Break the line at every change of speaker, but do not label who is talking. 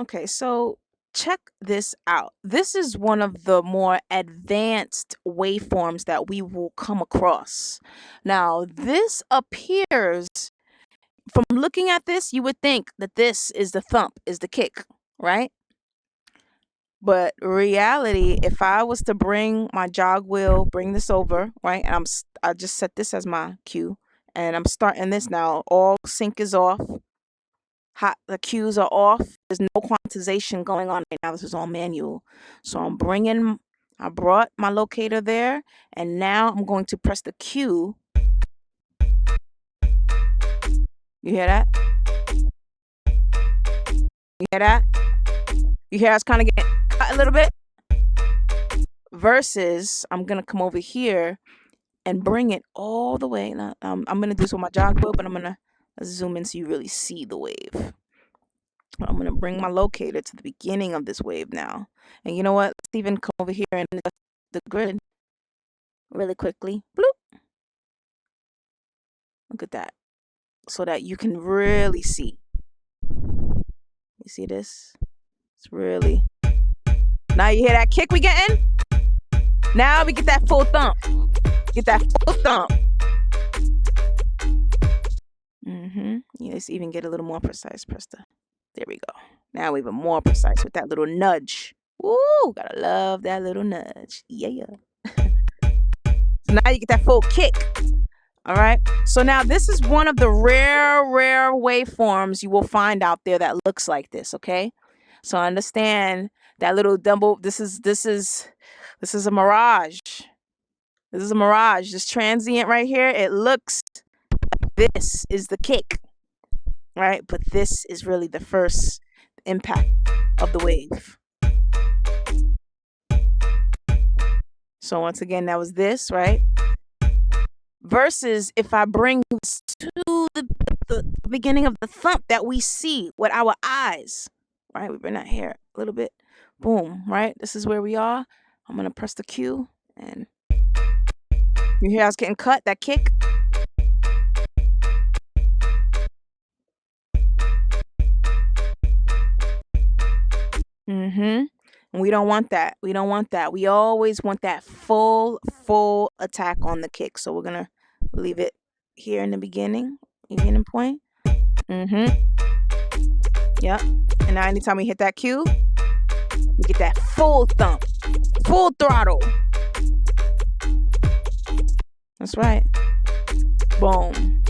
Okay, so check this out. This is one of the more advanced waveforms that we will come across. Now, this appears, from looking at this, you would think that this is the thump, is the kick, right? But reality, if I was to bring my jog wheel, bring this over, right? And I just set this as my cue, and I'm starting this now. All sync is off. The cues are off. There's no quantization going on right now. This is all manual. So I brought my locator there, and now I'm going to press the cue. You hear that? You hear that? You hear us kind of get cut a little bit? Versus, I'm going to come over here and bring it all the way. Now, I'm going to do this with my jog wheel, but I'm going to zoom in so you really see the wave. I'm going to bring my locator to the beginning of this wave now. And you know what? Let's even come over here and adjust the grid really quickly. Bloop. Look at that. So that you can really see. You see this? It's really... Now you hear that kick we getting? Now we get that full thump. Get that full thump. Let's even get a little more precise. There we go. Now we're even more precise with that little nudge. Woo! Gotta love that little nudge. Yeah. So now you get that full kick. All right. So now this is one of the rare waveforms you will find out there that looks like this. Okay. So understand that little double. This is a mirage. This is a mirage. This transient right here. It looks like this is the kick. Right, but this is really the first impact of the wave. So once again, that was this, right? Versus if I bring this to the beginning of the thump that we see with our eyes, right? We bring that here a little bit. Boom, right? This is where we are. I'm going to press the cue, and you hear us getting cut, that kick. And we don't want that. We don't want that. We always want that full attack on the kick. So we're gonna leave it here in the beginning point. Yep. And now anytime we hit that cue, we get that full thump, full throttle. That's right. Boom.